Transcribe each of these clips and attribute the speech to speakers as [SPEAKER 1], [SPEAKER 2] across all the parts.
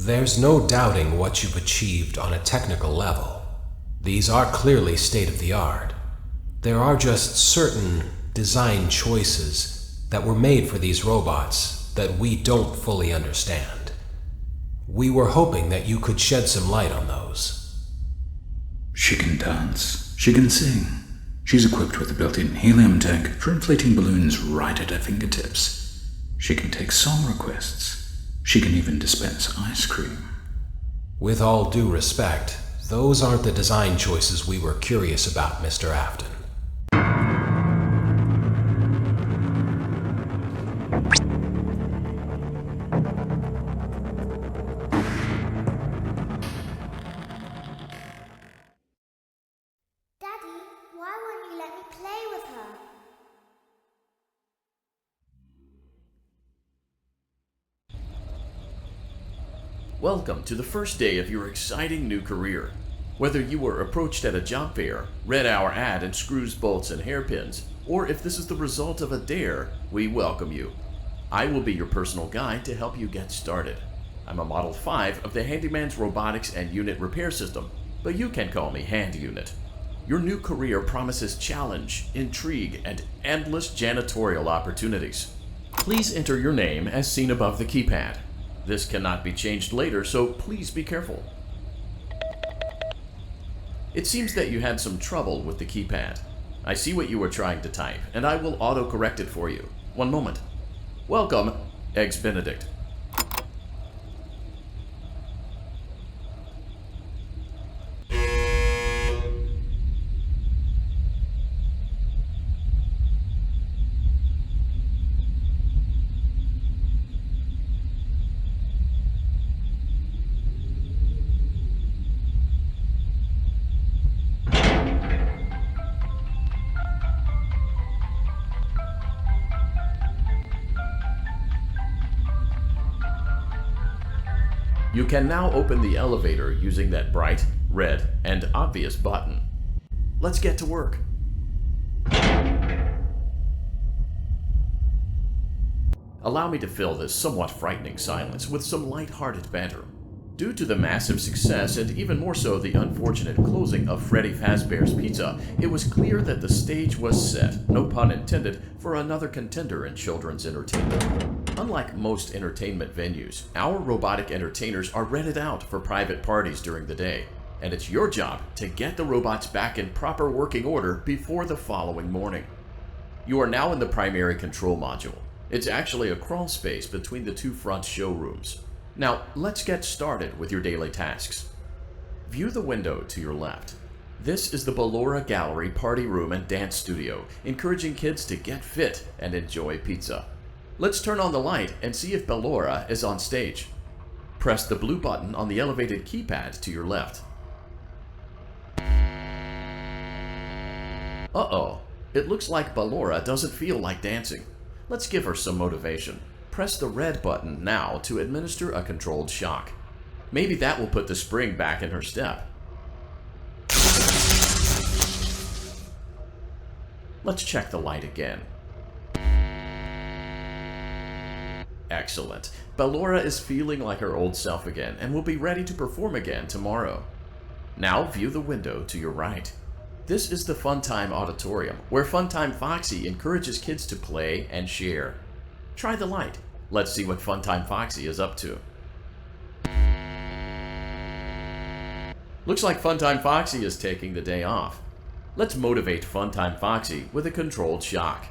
[SPEAKER 1] There's no doubting what you've achieved on a technical level. These are clearly state-of-the-art. There are just certain design choices that were made for these robots that we don't fully understand. We were hoping that you could shed some light on those.
[SPEAKER 2] She can dance. She can sing. She's equipped with a built-in helium tank for inflating balloons right at her fingertips. She can take song requests. She can even dispense ice cream.
[SPEAKER 1] With all due respect, those aren't the design choices we were curious about, Mr. Afton.
[SPEAKER 3] Daddy, why won't you let me play with her?
[SPEAKER 4] Welcome to the first day of your exciting new career. Whether you were approached at a job fair, read our ad in screws, bolts, and hairpins, or if this is the result of a dare, we welcome you. I will be your personal guide to help you get started. I'm a Model 5 of the Handyman's Robotics and Unit Repair System, but you can call me Hand Unit. Your new career promises challenge, intrigue, and endless janitorial opportunities. Please enter your name as seen above the keypad. This cannot be changed later, so please be careful. It seems that you had some trouble with the keypad. I see what you were trying to type, and I will auto-correct it for you. One moment. Welcome, Eggs Benedict. You can now open the elevator using that bright, red, and obvious button. Let's get to work. Allow me to fill this somewhat frightening silence with some light-hearted banter. Due to the massive success, and even more so the unfortunate closing of Freddy Fazbear's Pizza, it was clear that the stage was set, no pun intended, for another contender in children's entertainment. Unlike most entertainment venues, our robotic entertainers are rented out for private parties during the day, and it's your job to get the robots back in proper working order before the following morning. You are now in the primary control module. It's actually a crawl space between the two front showrooms. Now, let's get started with your daily tasks. View the window to your left. This is the Ballora Gallery Party Room and Dance Studio, encouraging kids to get fit and enjoy pizza. Let's turn on the light and see if Ballora is on stage. Press the blue button on the elevated keypad to your left. Uh-oh, it looks like Ballora doesn't feel like dancing. Let's give her some motivation. Press the red button now to administer a controlled shock. Maybe that will put the spring back in her step. Let's check the light again. Excellent. Ballora is feeling like her old self again and will be ready to perform again tomorrow. Now view the window to your right. This is the Funtime Auditorium, where Funtime Foxy encourages kids to play and share. Try the light. Let's see what Funtime Foxy is up to. Looks like Funtime Foxy is taking the day off. Let's motivate Funtime Foxy with a controlled shock.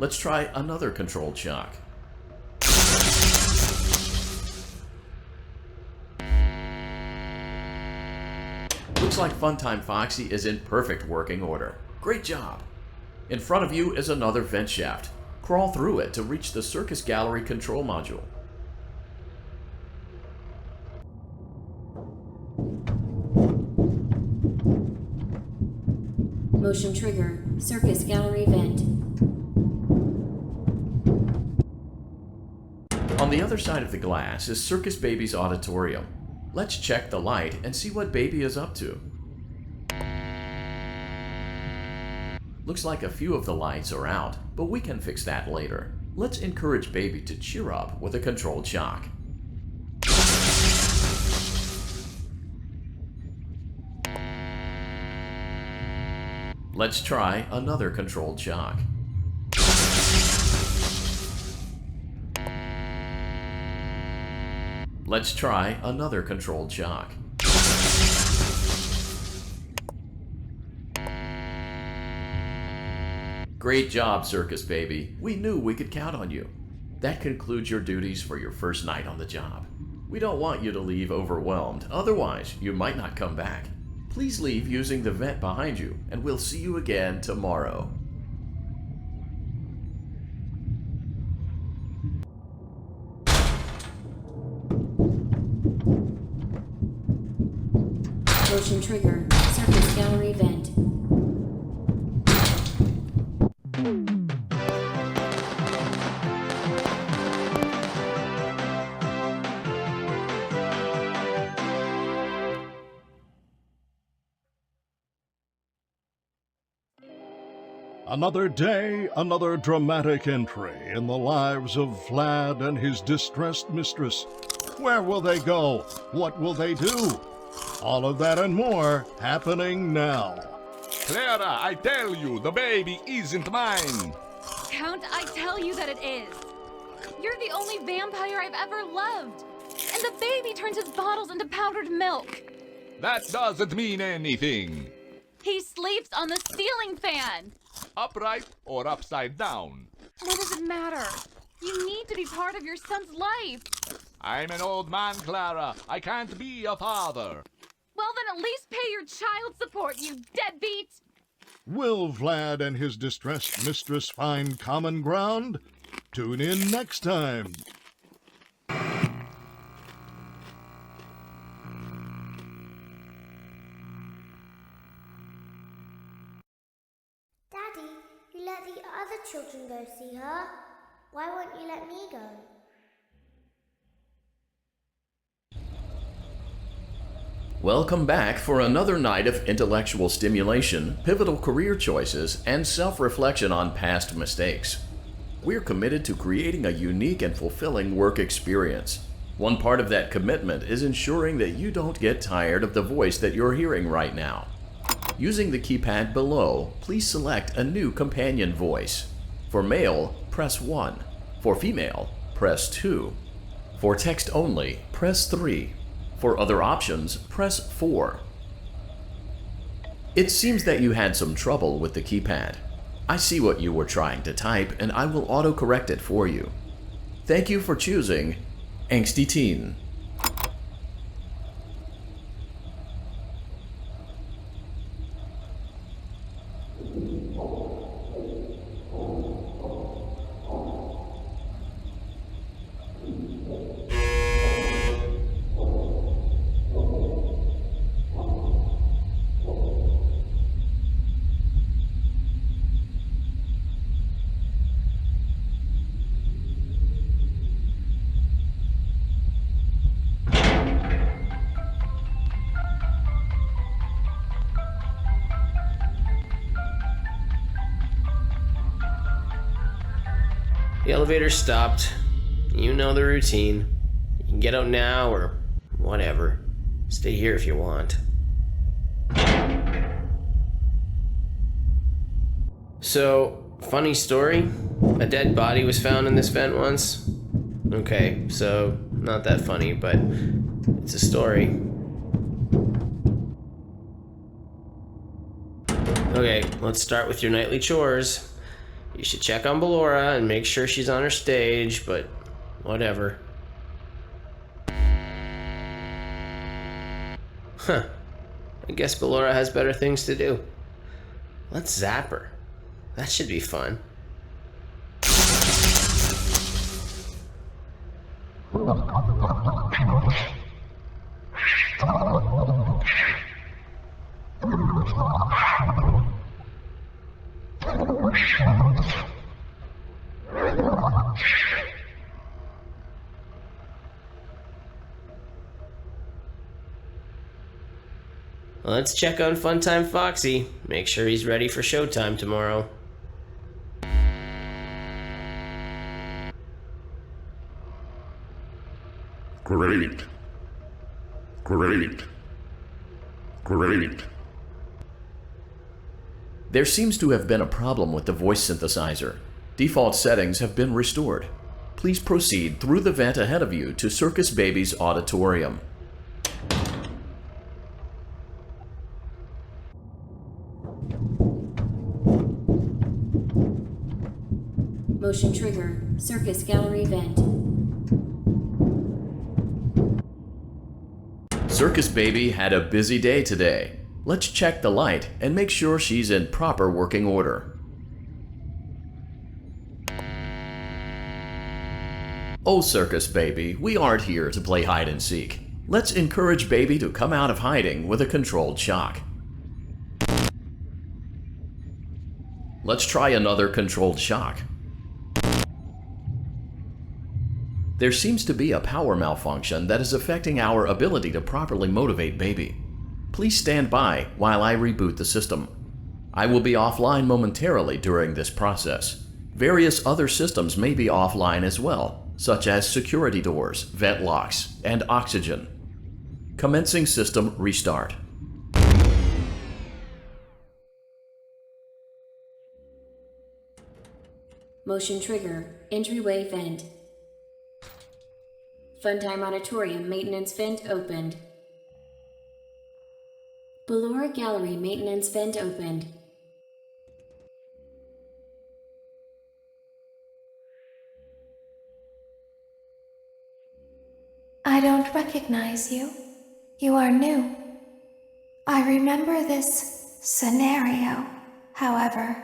[SPEAKER 4] Let's try another controlled shock. Looks like Funtime Foxy is in perfect working order. Great job! In front of you is another vent shaft. Crawl through it to reach the Circus Gallery control module.
[SPEAKER 5] Motion trigger. Circus Gallery vent.
[SPEAKER 4] On the other side of the glass is Circus Baby's auditorium. Let's check the light and see what Baby is up to. Looks like a few of the lights are out, but we can fix that later. Let's encourage baby to cheer up with a controlled shock. Let's try another controlled shock. Let's try another controlled shock. Great job, Circus Baby. We knew we could count on you. That concludes your duties for your first night on the job. We don't want you to leave overwhelmed, otherwise you might not come back. Please leave using the vent behind you, and we'll see you again tomorrow.
[SPEAKER 5] Motion trigger. Circus gallery vent.
[SPEAKER 6] Another day, another dramatic entry in the lives of Vlad and his distressed mistress. Where will they go? What will they do? All of that and more happening now.
[SPEAKER 7] Clara, I tell you, the baby isn't mine.
[SPEAKER 8] Count, I tell you that it is. You're the only vampire I've ever loved. And the baby turns his bottles into powdered milk.
[SPEAKER 7] That doesn't mean anything.
[SPEAKER 8] He sleeps on the ceiling fan.
[SPEAKER 7] Upright or upside down.
[SPEAKER 8] What does it matter? You need to be part of your son's life.
[SPEAKER 7] I'm an old man, Clara. I can't be a father.
[SPEAKER 8] Well, then at least pay your child support, you deadbeat!
[SPEAKER 6] Will Vlad and his distressed mistress find common ground? Tune in next time.
[SPEAKER 3] Daddy, you let the other children go see her. Why won't you let me go?
[SPEAKER 4] Welcome back for another night of intellectual stimulation, pivotal career choices, and self-reflection on past mistakes. We're committed to creating a unique and fulfilling work experience. One part of that commitment is ensuring that you don't get tired of the voice that you're hearing right now. Using the keypad below, please select a new companion voice. For male, press 1. For female, press 2. For text only, press 3. For other options, press 4. It seems that you had some trouble with the keypad. I see what you were trying to type, and I will autocorrect it for you. Thank you for choosing Angsty Teen.
[SPEAKER 9] The elevator stopped. You know the routine. You can get out now or whatever. Stay here if you want. So, funny story. A dead body was found in this vent once. Okay, so not that funny, but it's a story. Okay, let's start with your nightly chores. You should check on Ballora and make sure she's on her stage, but whatever. Huh. I guess Ballora has better things to do. Let's zap her. That should be fun. Let's check on Funtime Foxy. Make sure he's ready for showtime tomorrow.
[SPEAKER 6] Great. Great. Great.
[SPEAKER 4] There seems to have been a problem with the voice synthesizer. Default settings have been restored. Please proceed through the vent ahead of you to Circus Baby's auditorium.
[SPEAKER 5] Motion trigger. Circus gallery vent.
[SPEAKER 4] Circus Baby had a busy day today. Let's check the light and make sure she's in proper working order. Oh, Circus Baby, we aren't here to play hide and seek. Let's encourage Baby to come out of hiding with a controlled shock. Let's try another controlled shock. There seems to be a power malfunction that is affecting our ability to properly motivate Baby. Please stand by while I reboot the system. I will be offline momentarily during this process. Various other systems may be offline as well, such as security doors, vent locks, and oxygen. Commencing system restart.
[SPEAKER 5] Motion trigger. Entryway vent. Funtime Auditorium maintenance vent opened. Ballora Gallery maintenance vent opened.
[SPEAKER 10] I don't recognize you. You are new. I remember this scenario, however.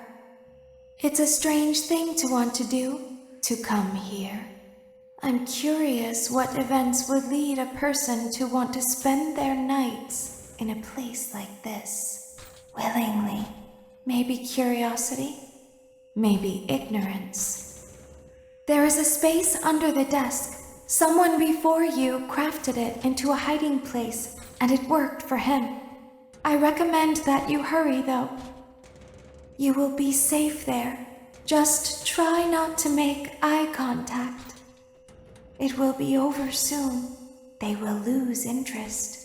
[SPEAKER 10] It's a strange thing to want to do, to come here. I'm curious what events would lead a person to want to spend their nights in a place like this. Willingly. Maybe curiosity, maybe ignorance. There is a space under the desk. Someone before you crafted it into a hiding place, and it worked for him. I recommend that you hurry, though. You will be safe there. Just try not to make eye contact. It will be over soon. They will lose interest.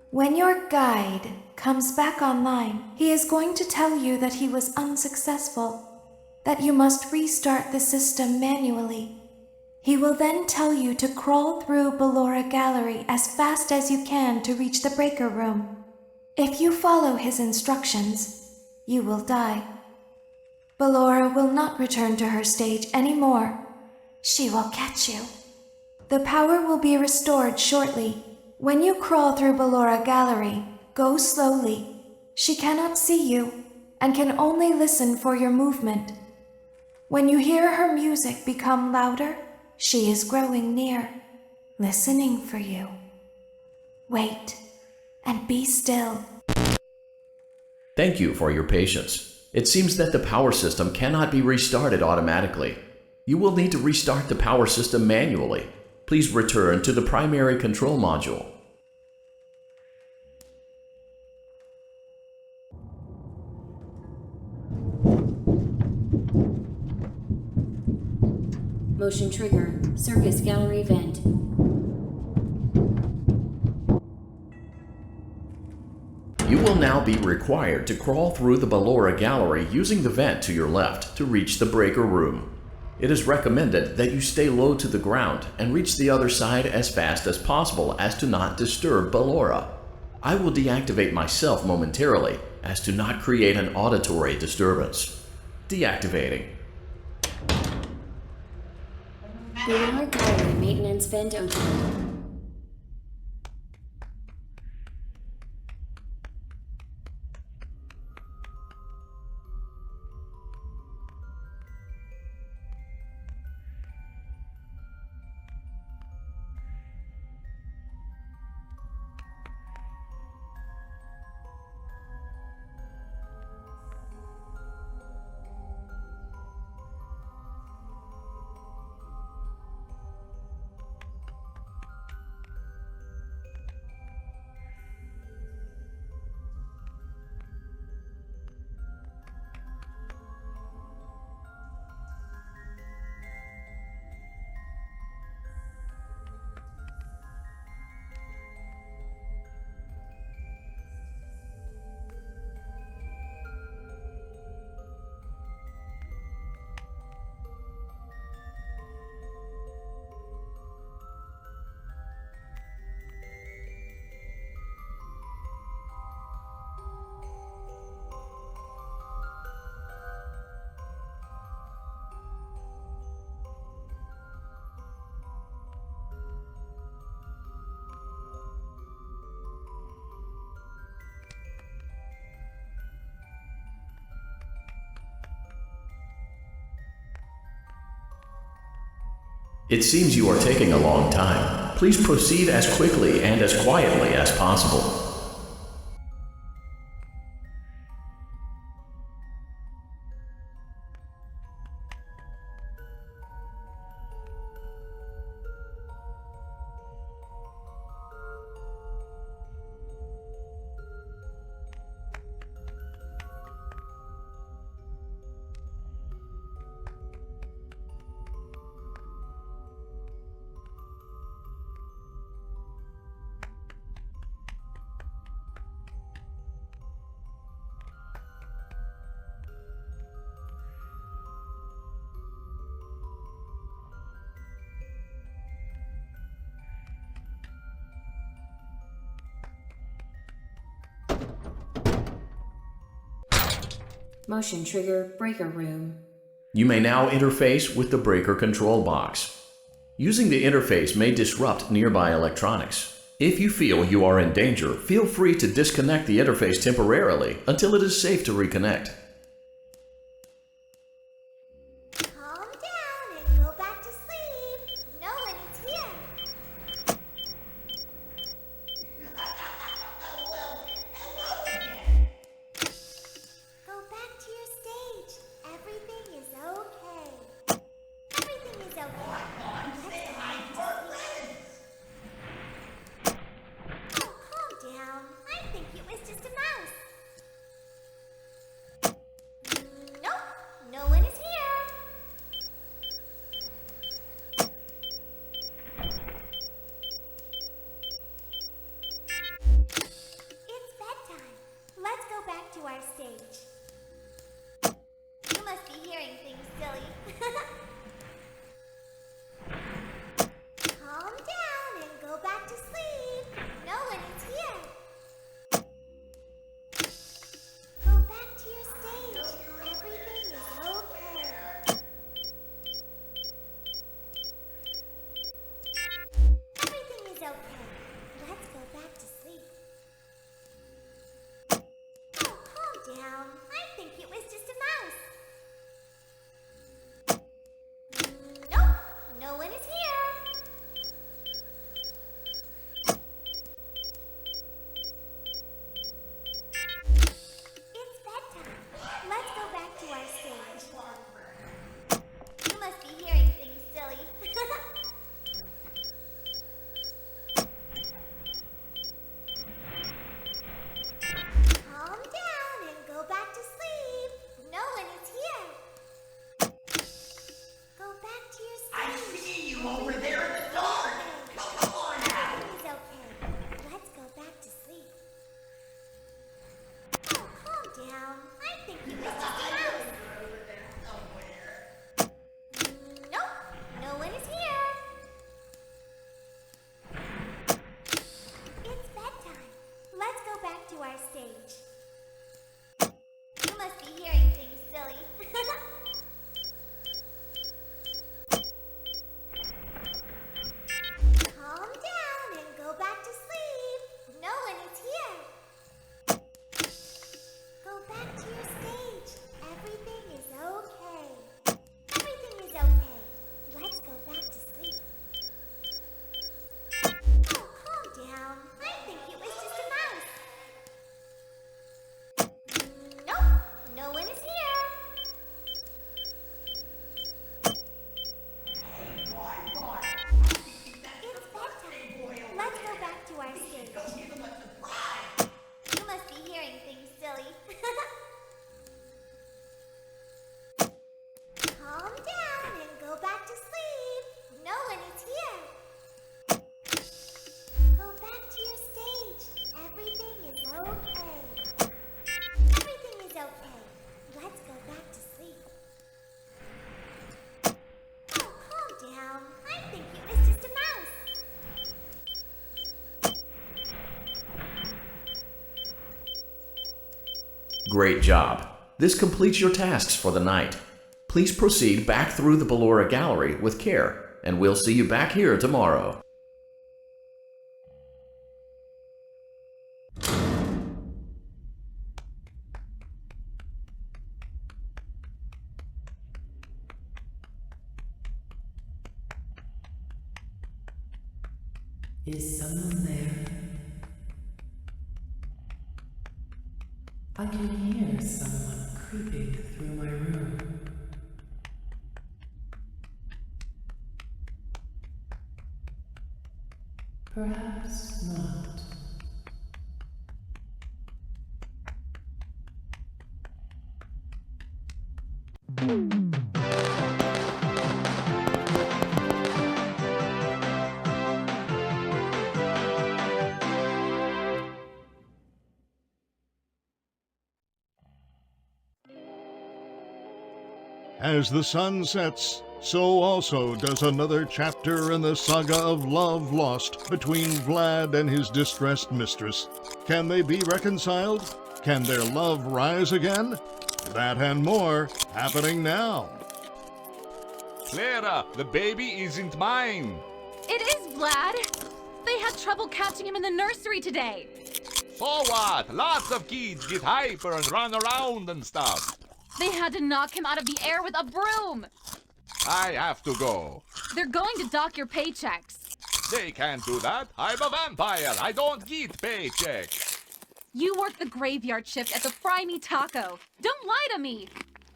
[SPEAKER 10] When your guide comes back online, he is going to tell you that he was unsuccessful, that you must restart the system manually. He will then tell you to crawl through Ballora Gallery as fast as you can to reach the breaker room. If you follow his instructions, you will die. Ballora will not return to her stage anymore. She will catch you. The power will be restored shortly. When you crawl through Ballora Gallery, go slowly. She cannot see you and can only listen for your movement. When you hear her music become louder, she is growing near, listening for you. Wait and be still.
[SPEAKER 4] Thank you for your patience. It seems that the power system cannot be restarted automatically. You will need to restart the power system manually. Please return to the primary control module.
[SPEAKER 5] Motion trigger. Circus gallery vent.
[SPEAKER 4] You will now be required to crawl through the Ballora Gallery using the vent to your left to reach the breaker room. It is recommended that you stay low to the ground and reach the other side as fast as possible as to not disturb Ballora. I will deactivate myself momentarily as to not create an auditory disturbance. Deactivating.
[SPEAKER 5] Ballora gallery maintenance vent open.
[SPEAKER 4] It seems you are taking a long time. Please proceed as quickly and as quietly as possible.
[SPEAKER 5] Motion trigger breaker room.
[SPEAKER 4] You may now interface with the breaker control box. Using the interface may disrupt nearby electronics. If you feel you are in danger, feel free to disconnect the interface temporarily until it is safe to reconnect.
[SPEAKER 3] Calm down and go back to sleep. No one is here. Go back to your stage. Everything is okay. Everything is okay. Oh, calm down. I think it was just a mouse. stage. You must be hearing things, silly. Calm down and go back to sleep. No one is here. Go back to your stage. Everything is okay. Everything is okay. Let's go back to sleep. Oh, calm down. I think it was just a mouse.
[SPEAKER 4] Great job. This completes your tasks for the night. Please proceed back through the Ballora Gallery with care, and we'll see you back here tomorrow.
[SPEAKER 11] Is someone there? I can hear someone creeping through my room. Perhaps not.
[SPEAKER 6] As the sun sets, so also does another chapter in the saga of love lost between Vlad and his distressed mistress. Can they be reconciled? Can their love rise again? That and more happening now.
[SPEAKER 7] Clara, the baby isn't mine.
[SPEAKER 8] It is Vlad. They had trouble catching him in the nursery today.
[SPEAKER 7] So what? Lots of kids get hyper and run around and stuff.
[SPEAKER 8] They had to knock him out of the air with a broom.
[SPEAKER 7] I have to go.
[SPEAKER 8] They're going to dock your paychecks.
[SPEAKER 7] They can't do that. I'm a vampire. I don't get paychecks.
[SPEAKER 8] You work the graveyard shift at the Fry Me Taco. Don't lie to me.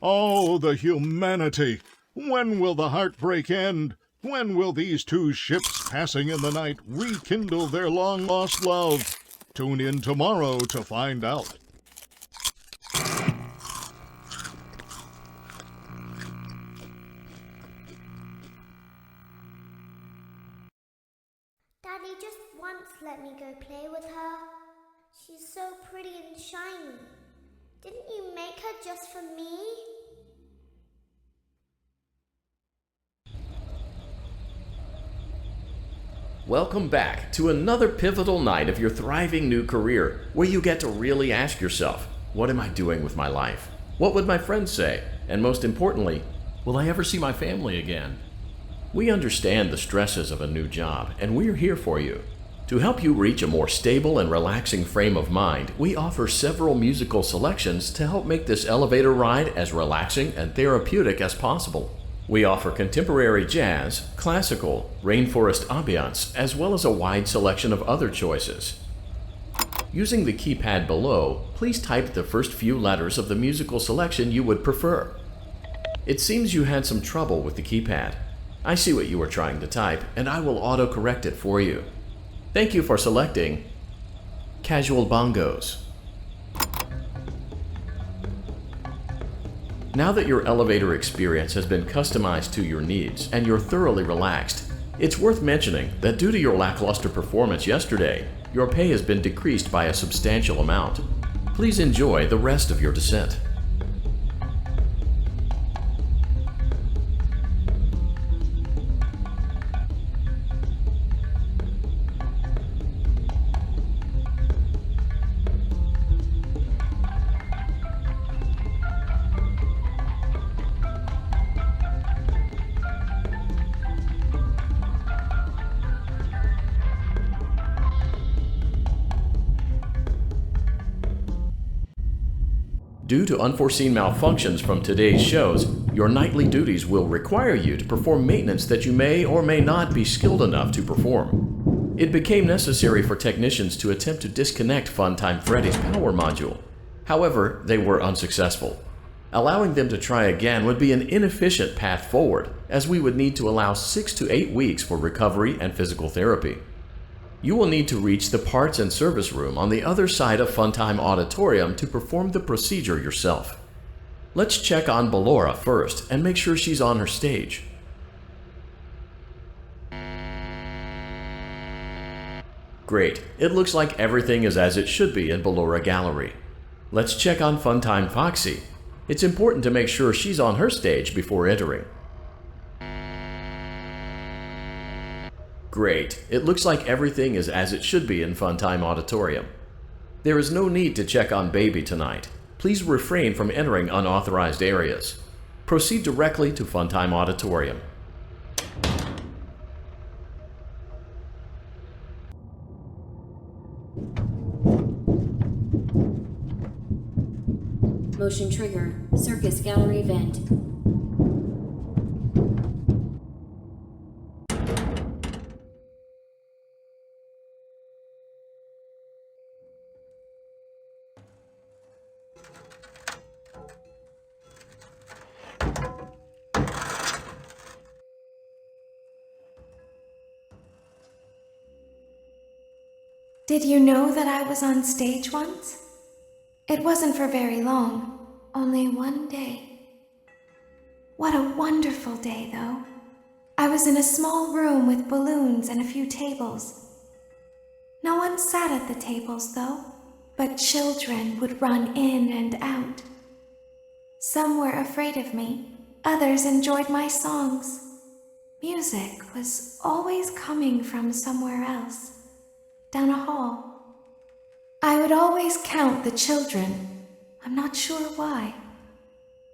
[SPEAKER 6] Oh, the humanity! When will the heartbreak end? When will these two ships passing in the night rekindle their long-lost love? Tune in tomorrow to find out.
[SPEAKER 3] Daddy just once let me go play with her. She's so pretty and shiny. Didn't you make her just for me?
[SPEAKER 4] Welcome back to another pivotal night of your thriving new career, where you get to really ask yourself, what am I doing with my life? What would my friends say? And most importantly, will I ever see my family again? We understand the stresses of a new job, and we're here for you. To help you reach a more stable and relaxing frame of mind, we offer several musical selections to help make this elevator ride as relaxing and therapeutic as possible. We offer contemporary jazz, classical, rainforest ambiance, as well as a wide selection of other choices. Using the keypad below, please type the first few letters of the musical selection you would prefer. It seems you had some trouble with the keypad. I see what you were trying to type, and I will auto-correct it for you. Thank you for selecting Casual Bongos. Now that your elevator experience has been customized to your needs and you're thoroughly relaxed, it's worth mentioning that due to your lackluster performance yesterday, your pay has been decreased by a substantial amount. Please enjoy the rest of your descent. Due to unforeseen malfunctions from today's shows, your nightly duties will require you to perform maintenance that you may or may not be skilled enough to perform. It became necessary for technicians to attempt to disconnect Funtime Freddy's power module. However, they were unsuccessful. Allowing them to try again would be an inefficient path forward, as we would need to allow 6 to 8 weeks for recovery and physical therapy. You will need to reach the parts and service room on the other side of Funtime Auditorium to perform the procedure yourself. Let's check on Ballora first and make sure she's on her stage. Great, it looks like everything is as it should be in Ballora Gallery. Let's check on Funtime Foxy. It's important to make sure she's on her stage before entering. Great, it looks like everything is as it should be in Funtime Auditorium. There is no need to check on Baby tonight. Please refrain from entering unauthorized areas. Proceed directly to Funtime Auditorium.
[SPEAKER 5] Motion trigger. Circus gallery vent.
[SPEAKER 10] Did you know that I was on stage once? It wasn't for very long, only one day. What a wonderful day, though. I was in a small room with balloons and a few tables. No one sat at the tables, though, but children would run in and out. Some were afraid of me, others enjoyed my songs. Music was always coming from somewhere else, down a hall. I would always count the children. I'm not sure why.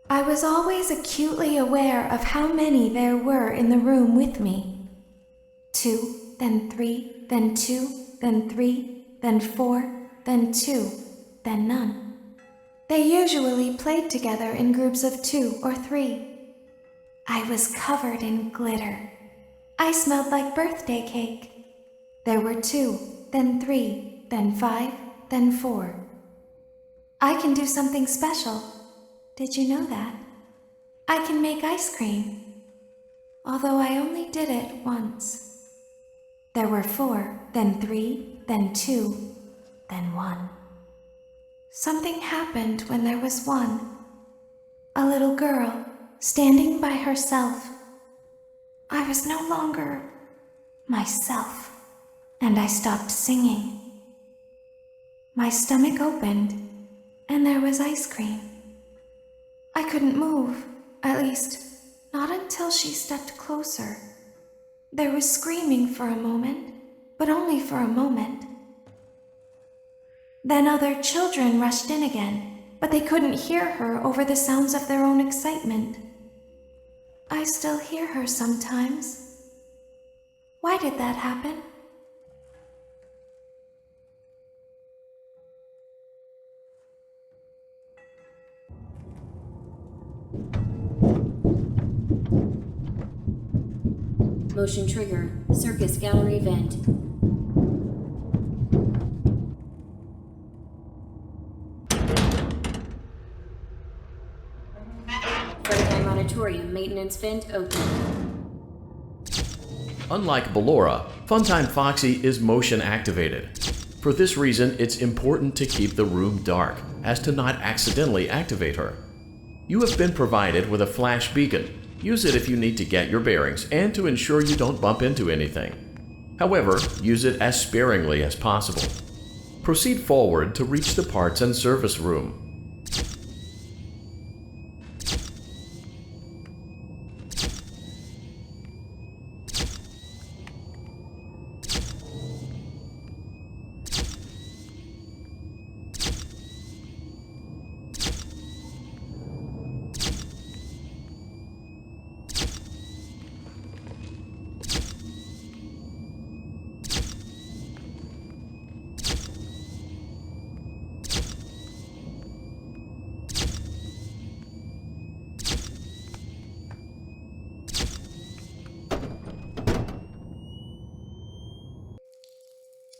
[SPEAKER 10] I was always acutely aware of how many there were in the room with me. 2, then 3, then 2, then 3, then 4, then 2, then none. They usually played together in groups of 2 or 3. I was covered in glitter. I smelled like birthday cake. There were 2, then 3, then 5, then 4. I can do something special. Did you know that? I can make ice cream. Although I only did it once. There were 4, then 3, then 2, then 1. Something happened when there was 1. A little girl standing by herself. I was no longer myself, and I stopped singing. My stomach opened, and there was ice cream. I couldn't move, at least, not until she stepped closer. There was screaming for a moment, but only for a moment. Then other children rushed in again, but they couldn't hear her over the sounds of their own excitement. I still hear her sometimes. Why did that happen?
[SPEAKER 5] Motion trigger. Circus gallery vent. Freddy Auditorium maintenance vent open.
[SPEAKER 4] Unlike Ballora, Funtime Foxy is motion activated. For this reason, it's important to keep the room dark, as to not accidentally activate her. You have been provided with a flash beacon. Use it if you need to get your bearings and to ensure you don't bump into anything. However, use it as sparingly as possible. Proceed forward to reach the parts and service room.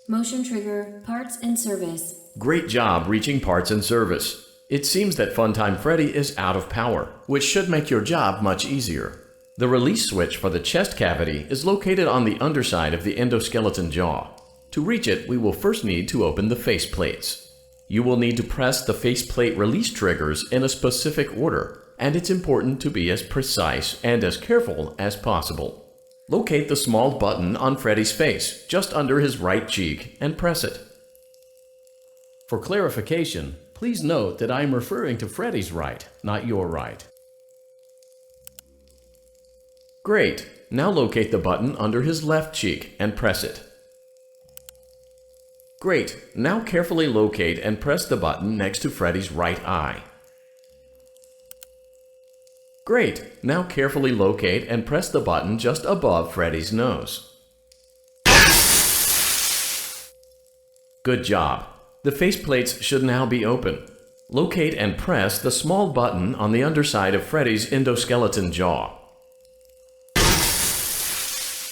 [SPEAKER 5] Motion trigger. Parts and service.
[SPEAKER 4] Great job reaching parts and service. It seems that Funtime Freddy is out of power, which should make your job much easier. The release switch for the chest cavity is located on the underside of the endoskeleton jaw. To reach it, we will first need to open the faceplates. You will need to press the faceplate release triggers in a specific order, and it's important to be as precise and as careful as possible. Locate the small button on Freddy's face, just under his right cheek, and press it. For clarification, please note that I am referring to Freddy's right, not your right. Great. Now locate the button under his left cheek and press it. Great. Now carefully locate and press the button next to Freddy's right eye. Great. Now carefully locate and press the button just above Freddy's nose. Good job. The faceplates should now be open. Locate and press the small button on the underside of Freddy's endoskeleton jaw.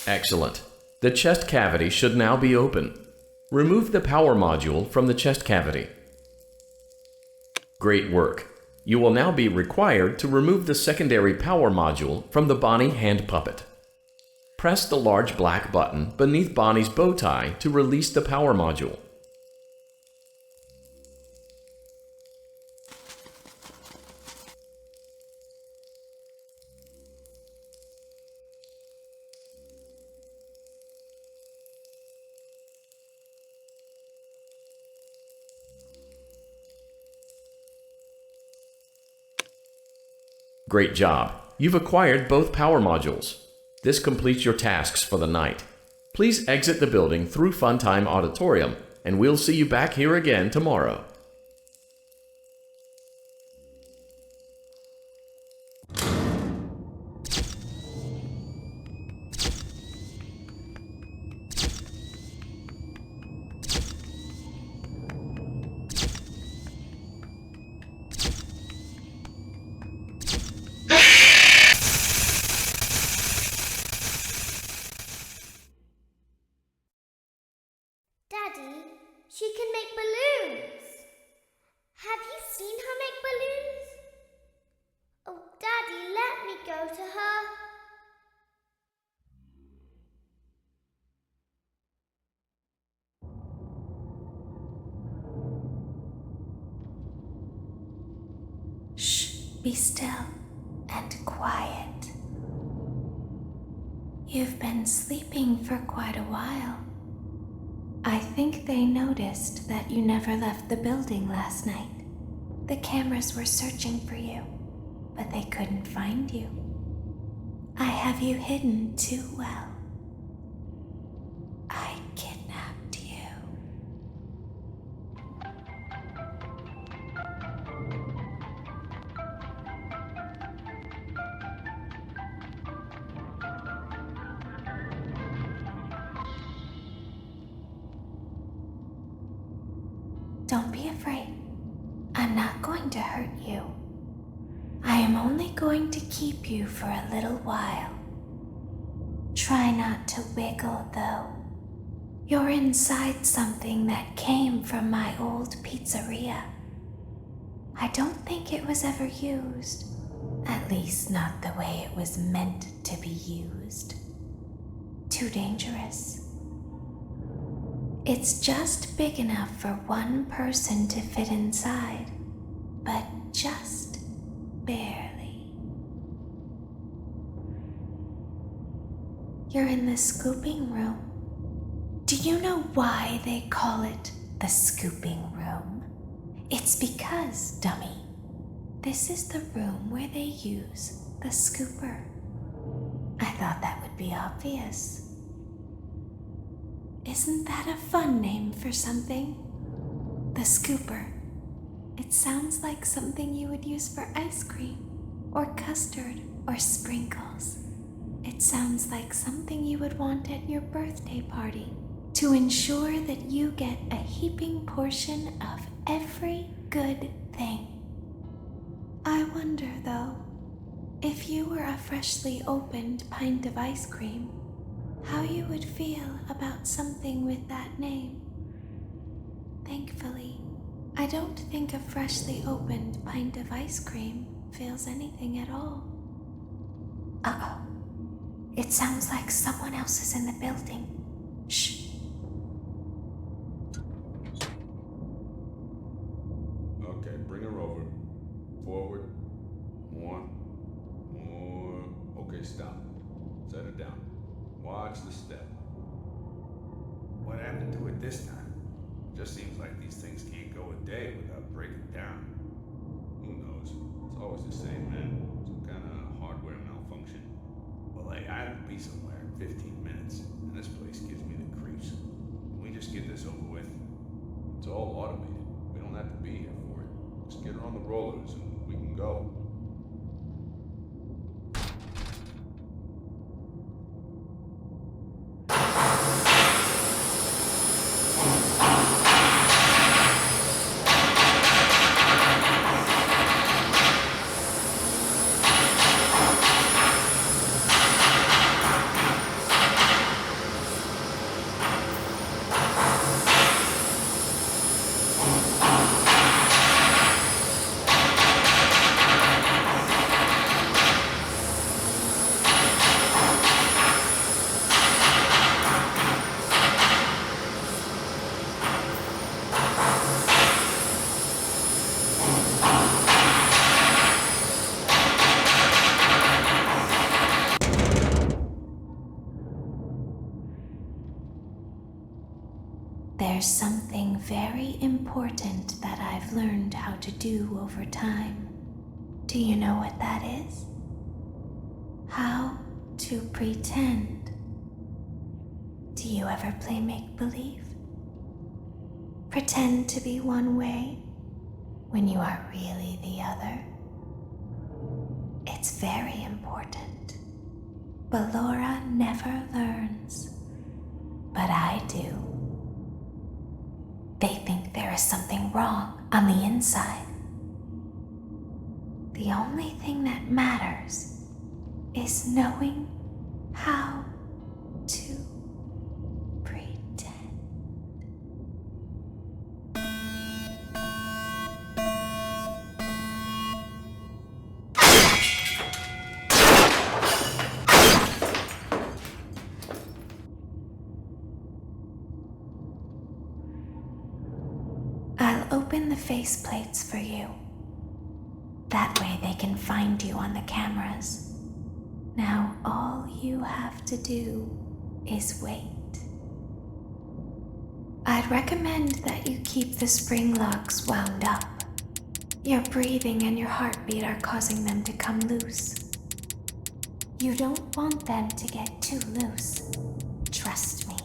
[SPEAKER 4] Excellent. The chest cavity should now be open. Remove the power module from the chest cavity. Great work. You will now be required to remove the secondary power module from the Bonnie hand puppet. Press the large black button beneath Bonnie's bow tie to release the power module. Great job. You've acquired both power modules. This completes your tasks for the night. Please exit the building through Funtime Auditorium, and we'll see you back here again tomorrow.
[SPEAKER 3] Daddy, she can make balloons. Have you seen her make balloons? Oh, Daddy, let me go to her.
[SPEAKER 10] Shh, be still and quiet. You've been sleeping for quite a while. I think they noticed that you never left the building last night. The cameras were searching for you, but they couldn't find you. I have you hidden too well. I kidnapped you. Don't be afraid. I'm not going to hurt you. I am only going to keep you for a little while. Try not to wiggle, though. You're inside something that came from my old pizzeria. I don't think it was ever used. At least not the way it was meant to be used. Too dangerous. It's just big enough for one person to fit inside, but just barely. You're in the scooping room. Do you know why they call it the scooping room? It's because, dummy, this is the room where they use the scooper. I thought that would be obvious. Isn't that a fun name for something? The scooper. It sounds like something you would use for ice cream, or custard, or sprinkles. It sounds like something you would want at your birthday party to ensure that you get a heaping portion of every good thing. I wonder, though, if you were a freshly opened pint of ice cream, how you would feel about something with that name. Thankfully, I don't think a freshly opened pint of ice cream feels anything at all. Uh-oh. It sounds like someone else is in the building. Shh.
[SPEAKER 12] Okay, bring her over. Forward. More. Okay, stop. Set her down. Watch the step.
[SPEAKER 13] What happened to it this time?
[SPEAKER 12] Just seems like these things can't go a day without breaking down. Who knows? It's always the same, man. Some kind of hardware malfunction. Well, hey, I have to be somewhere in 15 minutes, and this place gives me the creeps. Can we just get this over with? It's all automated. We don't have to be here for it. Just get her on the rollers and we can go.
[SPEAKER 10] There's something very important that I've learned how to do over time. Do you know what that is? How to pretend. Do you ever play make-believe? Pretend to be one way when you are really the other. It's very important. But Laura never learns. But I do. They think there is something wrong on the inside. The only thing that matters is knowing how to pretend. I'll open the faceplates for you. That way they can find you on the cameras. Now all you have to do is wait. I'd recommend that you keep the spring locks wound up. Your breathing and your heartbeat are causing them to come loose. You don't want them to get too loose. Trust me.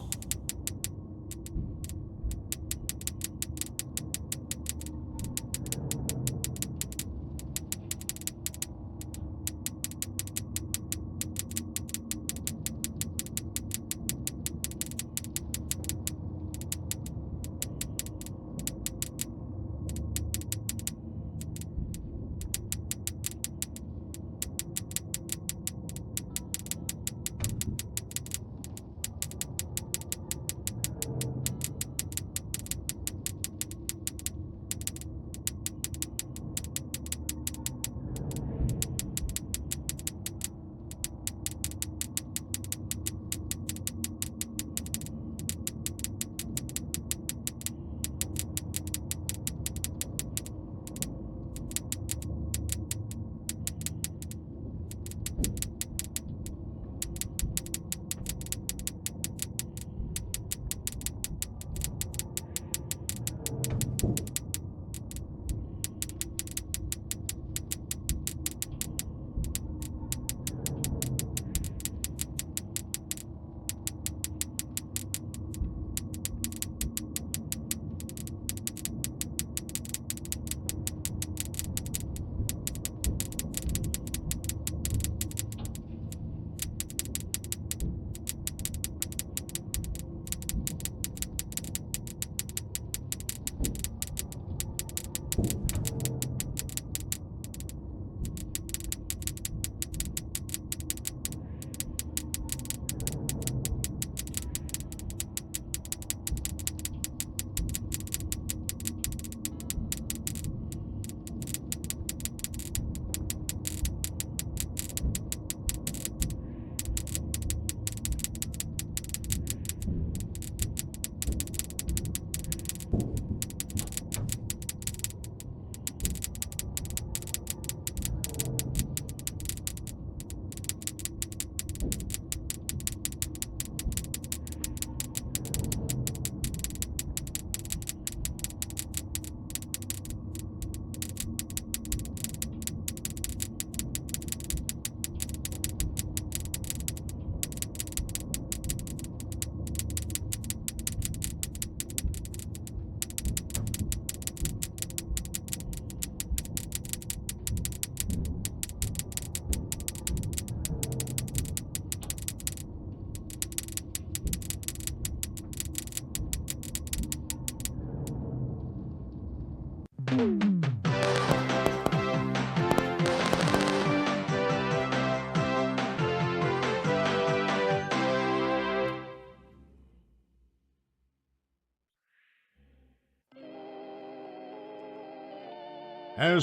[SPEAKER 6] As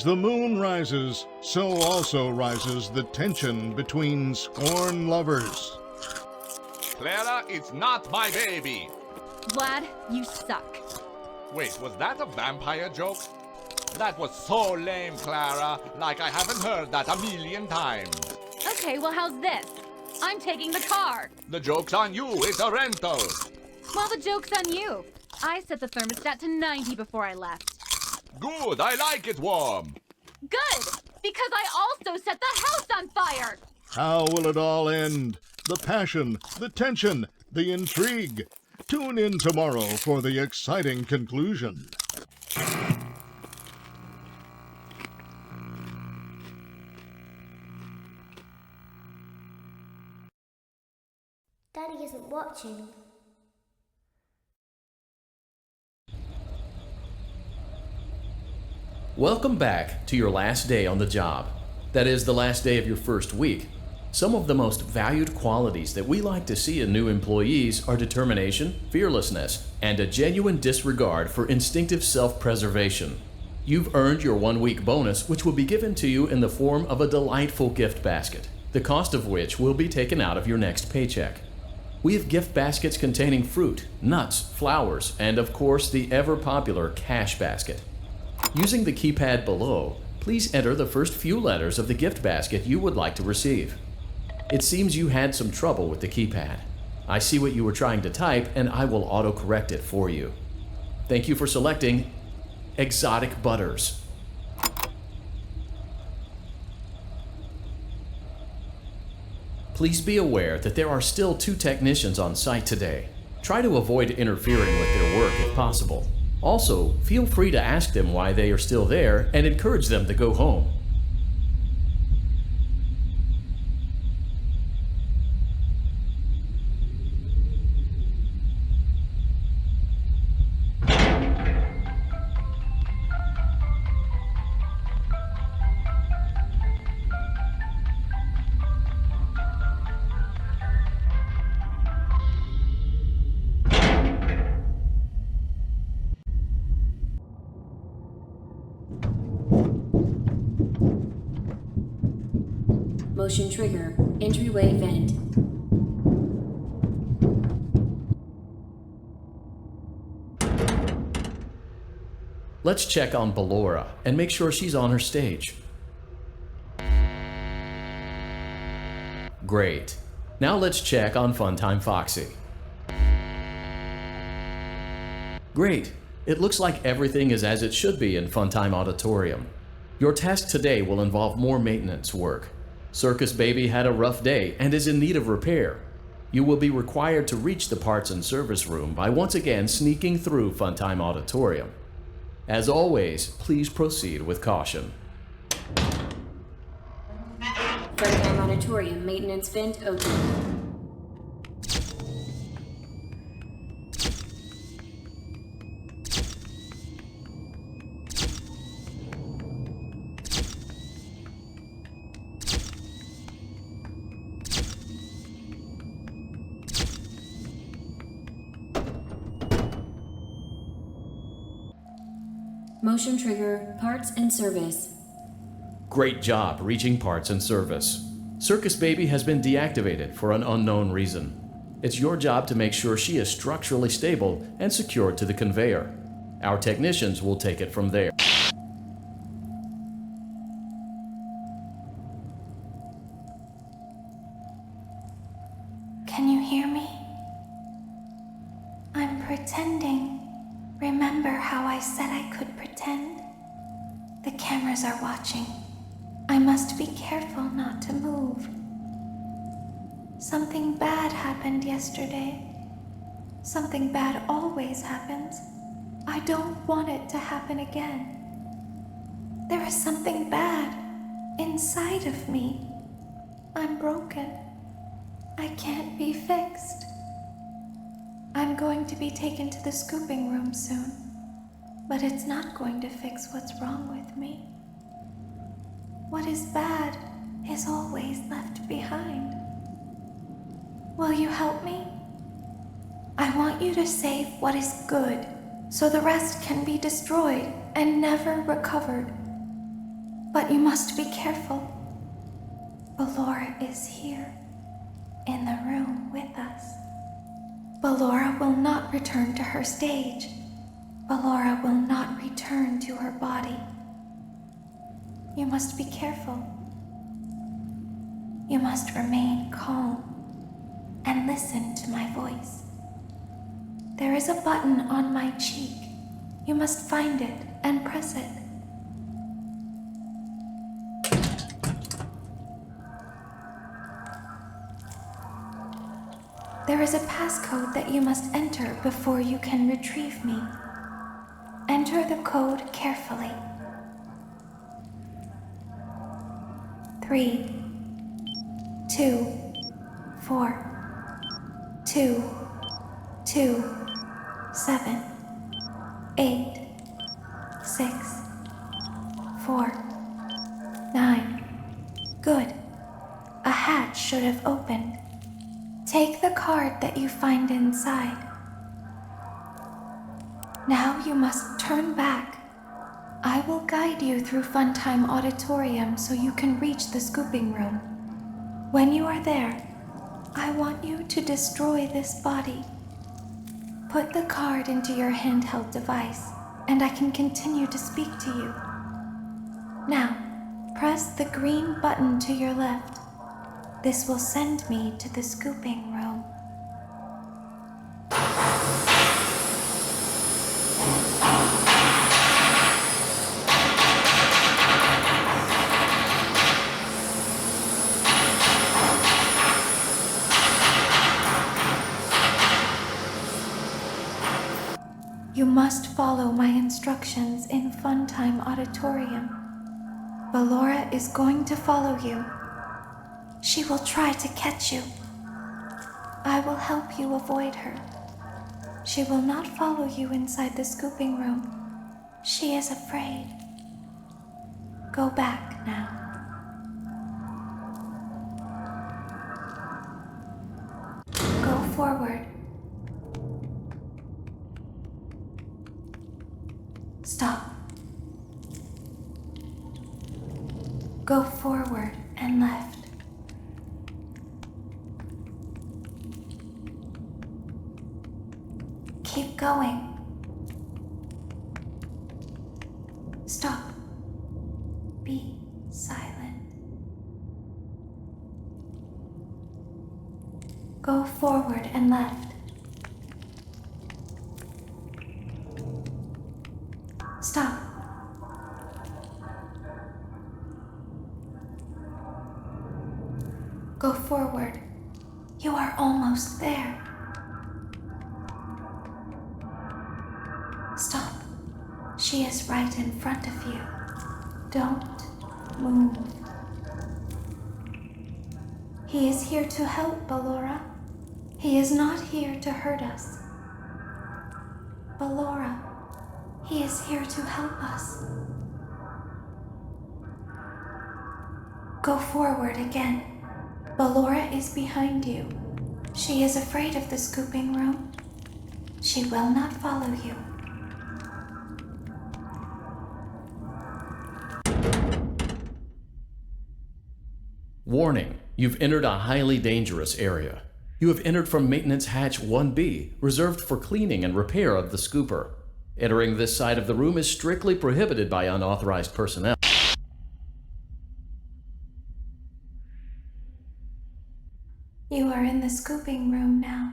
[SPEAKER 6] the moon rises, so also rises the tension between scorn lovers.
[SPEAKER 7] Clara, it's not my baby.
[SPEAKER 8] Vlad, you suck.
[SPEAKER 7] Wait, was that a vampire joke? That was so lame, Clara. Like I haven't heard that a million times.
[SPEAKER 8] Okay, well, how's this? I'm taking the car.
[SPEAKER 7] The joke's on you. It's a rental.
[SPEAKER 8] Well, the joke's on you. I set the thermostat to 90 before I left.
[SPEAKER 7] Good. I like it warm.
[SPEAKER 8] Good! Because I also set the house on fire!
[SPEAKER 6] How will it all end? The passion, the tension, the intrigue. Tune in tomorrow for the exciting conclusion.
[SPEAKER 3] Daddy isn't watching.
[SPEAKER 4] Welcome back to your last day on the job. That is, the last day of your first week. Some of the most valued qualities that we like to see in new employees are determination, fearlessness, and a genuine disregard for instinctive self-preservation. You've earned your 1-week bonus, which will be given to you in the form of a delightful gift basket, the cost of which will be taken out of your next paycheck. We have gift baskets containing fruit, nuts, flowers, and of course the ever-popular cash basket. Using the keypad below, please enter the first few letters of the gift basket you would like to receive. It seems you had some trouble with the keypad. I see what you were trying to type, and I will auto-correct it for you. Thank you for selecting Exotic Butters. Please be aware that there are still 2 technicians on site today. Try to avoid interfering with their work if possible. Also, feel free to ask them why they are still there and encourage them to go home.
[SPEAKER 5] Motion trigger. Entryway vent.
[SPEAKER 4] Let's check on Ballora and make sure she's on her stage. Great. Now let's check on Funtime Foxy. Great. It looks like everything is as it should be in Funtime Auditorium. Your task today will involve more maintenance work. Circus Baby had a rough day and is in need of repair. You will be required to reach the parts and service room by once again sneaking through Funtime Auditorium. As always, please proceed with caution.
[SPEAKER 5] Funtime Auditorium maintenance vent open. Motion trigger, parts and service.
[SPEAKER 4] Great job reaching parts and service. Circus Baby has been deactivated for an unknown reason. It's your job to make sure she is structurally stable and secured to the conveyor. Our technicians will take it from there.
[SPEAKER 10] Can you hear me? I'm pretending. Remember how I said I could pretend? The cameras are watching. I must be careful not to move. Something bad happened yesterday. Something bad always happens. I don't want it to happen again. There is something bad inside of me. I'm broken. I can't be fixed. I'm going to be taken to the scooping room soon. but it's not going to fix what's wrong with me. What is bad is always left behind. Will you help me? I want you to save what is good, so the rest can be destroyed and never recovered. But you must be careful. Ballora is here, in the room with us. Ballora will not return to her stage. Ballora will not return to her body. You must be careful. You must remain calm and listen to my voice. There is a button on my cheek. You must find it and press it. There is a passcode that you must enter before you can retrieve me. Enter the code carefully. 3, 2, 4, 2, 2, 7, 8, 6, 4, 9. Good. A hatch should have opened. Take the card that you find inside. Now you must turn back. I will guide you through Funtime Auditorium so you can reach the scooping room. When you are there, I want you to destroy this body. Put the card into your handheld device, and I can continue to speak to you. Now, press the green button to your left. This will send me to the scooping room. You must follow my instructions in Funtime Auditorium. Ballora is going to follow you. She will try to catch you. I will help you avoid her. She will not follow you inside the scooping room. She is afraid. Go back now. Go forward. Stop. Go forward and left. Keep going. Stop. Be silent. Go forward and left. Stop. Go forward. You are almost there. Stop. She is right in front of you. Don't move. He is here to help, Ballora. He is not here to hurt us. Ballora, he is here to help us. Go forward again. Ballora is behind you. She is afraid of the scooping room. She will not follow you.
[SPEAKER 4] Warning, you've entered a highly dangerous area. You have entered from Maintenance Hatch 1B, reserved for cleaning and repair of the scooper. Entering this side of the room is strictly prohibited by unauthorized personnel.
[SPEAKER 10] You are in the scooping room now.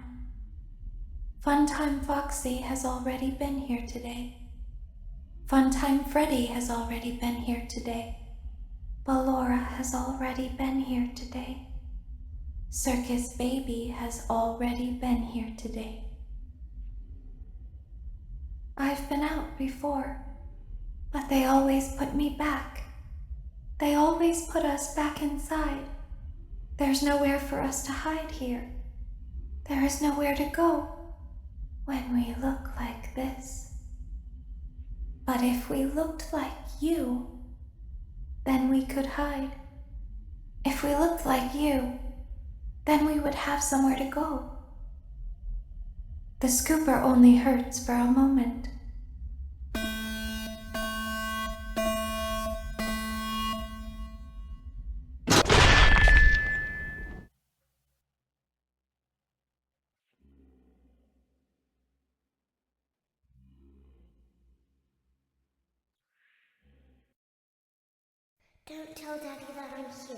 [SPEAKER 10] Funtime Foxy has already been here today. Funtime Freddy has already been here today. Ballora has already been here today. Circus Baby has already been here today. I've been out before, but they always put me back. They always put us back inside. There's nowhere for us to hide here. There is nowhere to go when we look like this. But if we looked like you, then we could hide. If we looked like you, then we would have somewhere to go. The scooper only hurts for a moment.
[SPEAKER 3] Don't tell Daddy that I'm here.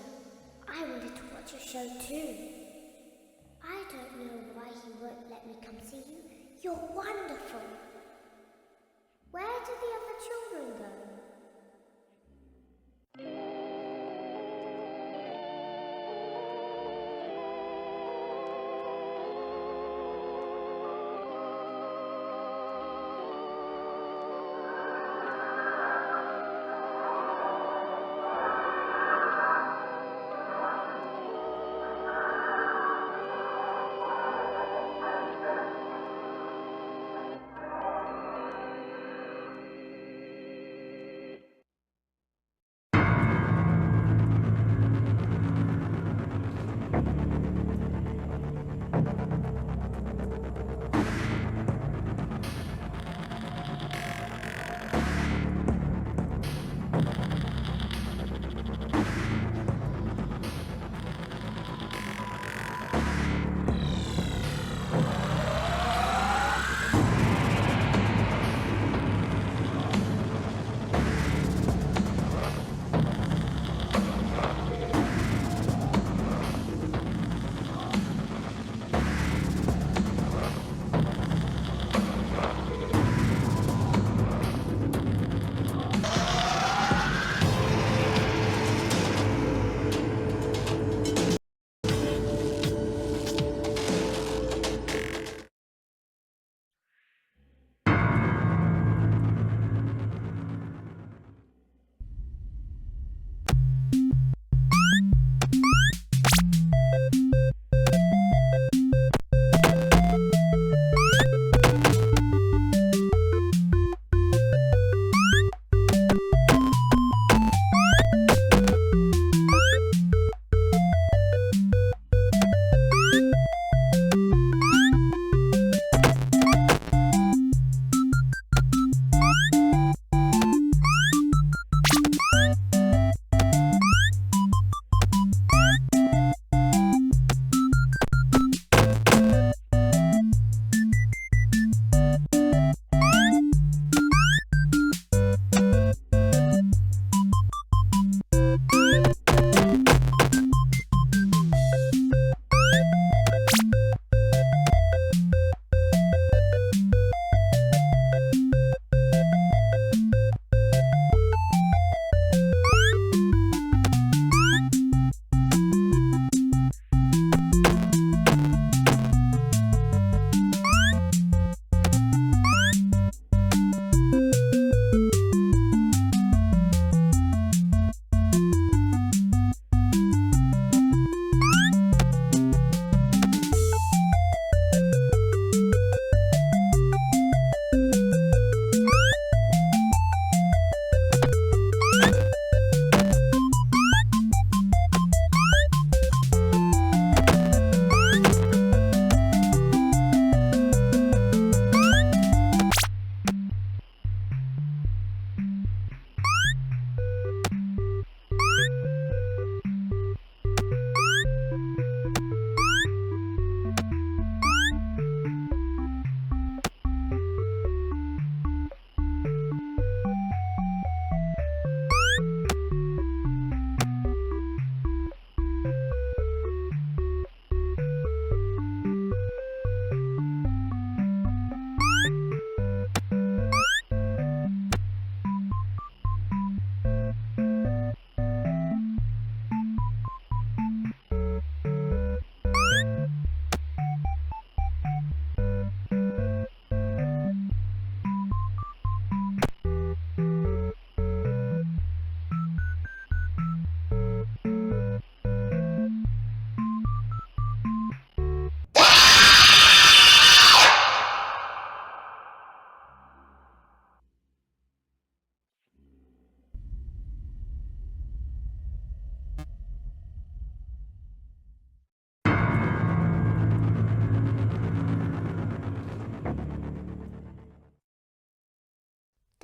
[SPEAKER 3] I wanted to watch your show too. I don't know why he won't let me come see you. You're wonderful. Where did the other children go?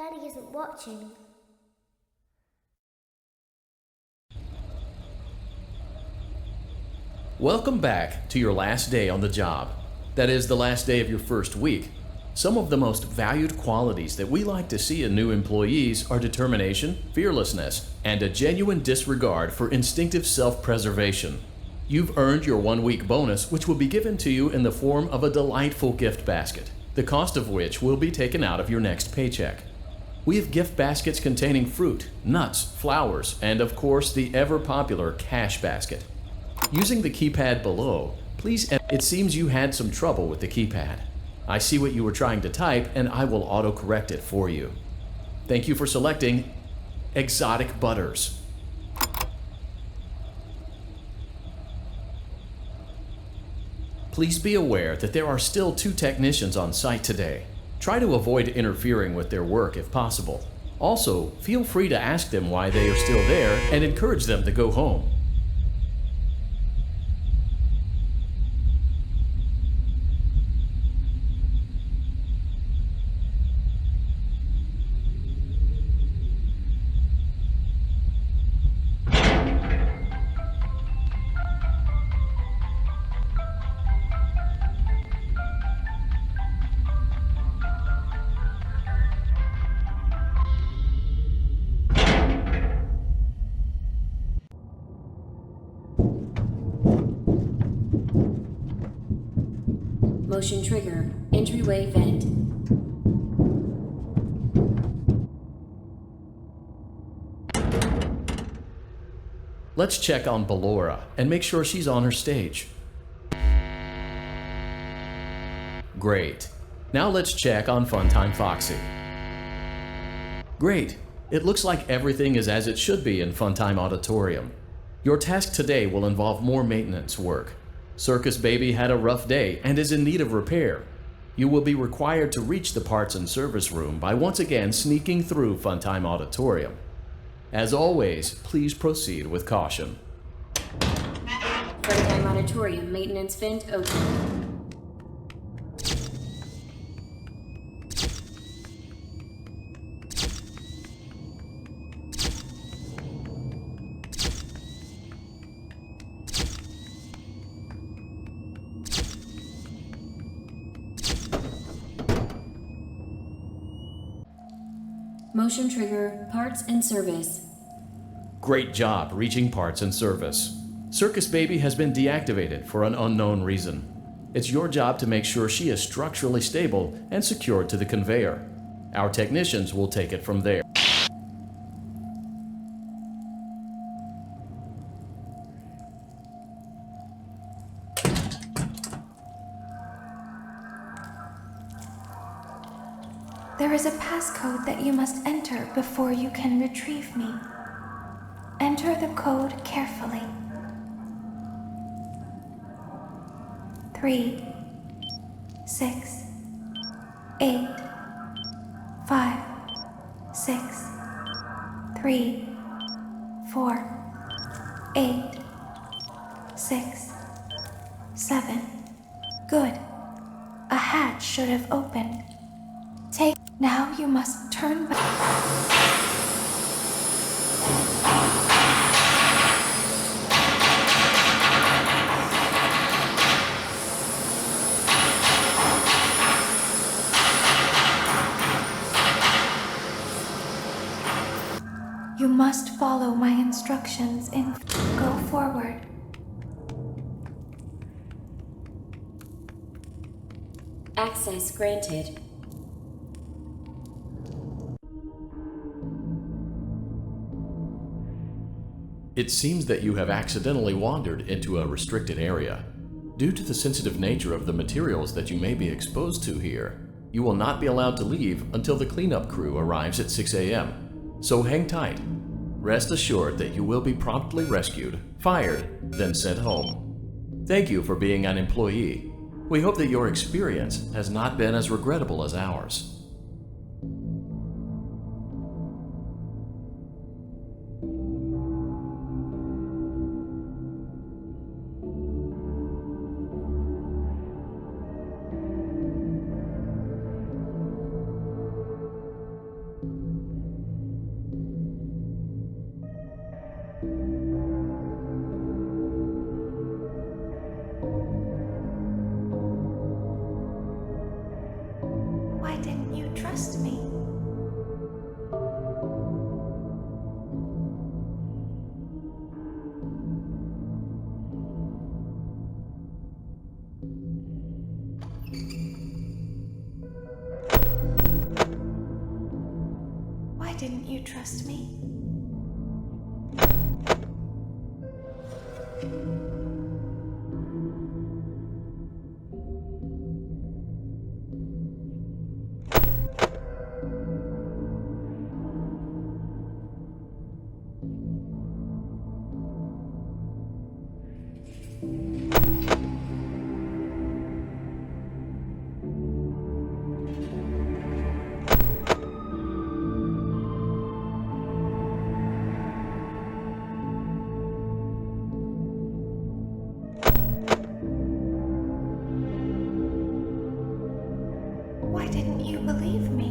[SPEAKER 3] Daddy isn't watching.
[SPEAKER 4] Welcome back to your last day on the job. That is, the last day of your first week. Some of the most valued qualities that we like to see in new employees are determination, fearlessness, and a genuine disregard for instinctive self-preservation. You've earned your 1-week bonus, which will be given to you in the form of a delightful gift basket, the cost of which will be taken out of your next paycheck. We have gift baskets containing fruit, nuts, flowers, and of course the ever-popular cash basket. Using the keypad below, please. It seems you had some trouble with the keypad. I see what you were trying to type, and I will autocorrect it for you. Thank you for selecting Exotic Butters. Please be aware that there are still 2 technicians on site today. Try to avoid interfering with their work if possible. Also, feel free to ask them why they are still there and encourage them to go home.
[SPEAKER 5] Motion trigger. Entryway vent.
[SPEAKER 4] Let's check on Ballora and make sure she's on her stage. Great. Now let's check on Funtime Foxy. Great. It looks like everything is as it should be in Funtime Auditorium. Your task today will involve more maintenance work. Circus Baby had a rough day and is in need of repair. You will be required to reach the parts and service room by once again sneaking through Funtime Auditorium. As always, please proceed with caution.
[SPEAKER 5] Freddy Auditorium maintenance vent open. Motion trigger, parts and service.
[SPEAKER 4] Great job reaching parts and service. Circus Baby has been deactivated for an unknown reason. It's your job to make sure she is structurally stable and secured to the conveyor. Our technicians will take it from there.
[SPEAKER 10] There is a passcode that you must enter before you can retrieve me. Enter the code carefully. 3, 6, 8, 5, 6, 3, 4, 8, 6, 7. Good. A hatch should have opened. Now you must turn back. You must follow my instructions and go forward.
[SPEAKER 5] Access granted.
[SPEAKER 4] It seems that you have accidentally wandered into a restricted area. Due to the sensitive nature of the materials that you may be exposed to here, you will not be allowed to leave until the cleanup crew arrives at 6 a.m. So hang tight. Rest assured that you will be promptly rescued, fired, then sent home. Thank you for being an employee. We hope that your experience has not been as regrettable as ours.
[SPEAKER 10] didn't you trust me? Why didn't you believe me?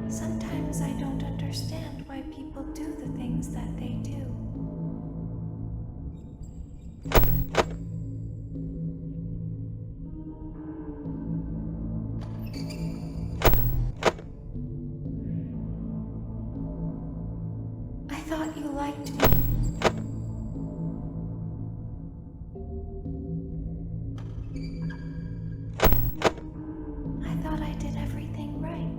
[SPEAKER 10] Sometimes I don't understand why people do the things that they do. I thought you liked me. I thought I did everything right.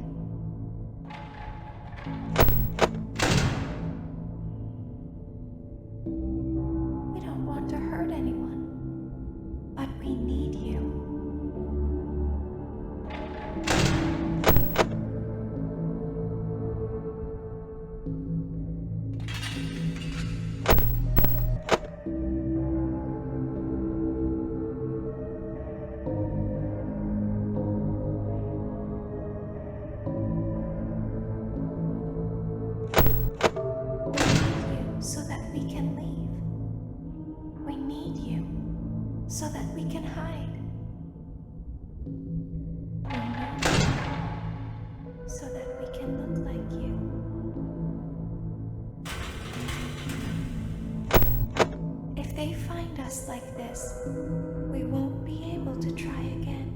[SPEAKER 10] We don't want to hurt anyone, but we need you. So that we can leave. We need you so that we can hide. We need you so that we can look like you. If they find us like this, we won't be able to try again.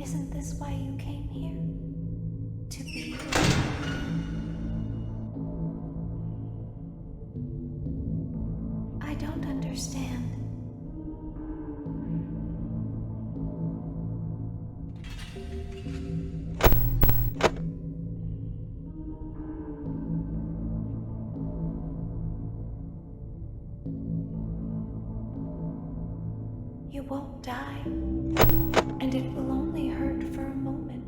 [SPEAKER 10] Isn't this why you came here? To be here? I don't understand. You won't die, and it will only hurt for a moment.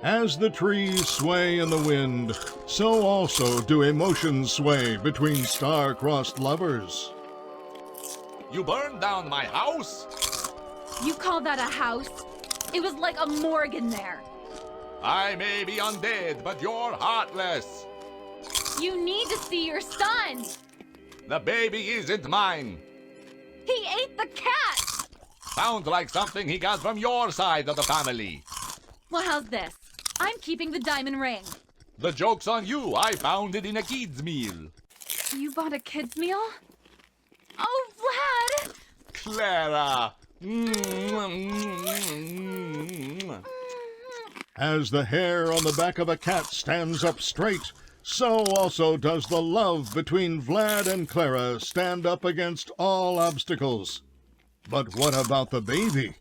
[SPEAKER 6] As the trees sway in the wind, so also do emotions sway between star-crossed lovers.
[SPEAKER 7] You burned down my house?
[SPEAKER 8] You call that a house? It was like a morgue in there.
[SPEAKER 7] I may be undead, but you're heartless.
[SPEAKER 8] You need to see your son.
[SPEAKER 7] The baby isn't mine.
[SPEAKER 8] He ate the cat.
[SPEAKER 7] Sounds like something he got from your side of the family.
[SPEAKER 8] Well, how's this? I'm keeping the diamond ring.
[SPEAKER 7] The joke's on you. I found it in a kid's meal.
[SPEAKER 8] You bought a kid's meal? Oh, Vlad!
[SPEAKER 7] Clara!
[SPEAKER 6] As the hair on the back of a cat stands up straight, so also does the love between Vlad and Clara stand up against all obstacles. But what about the baby?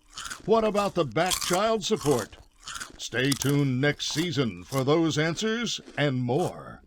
[SPEAKER 6] What about the back child support? Stay tuned next season for those answers and more.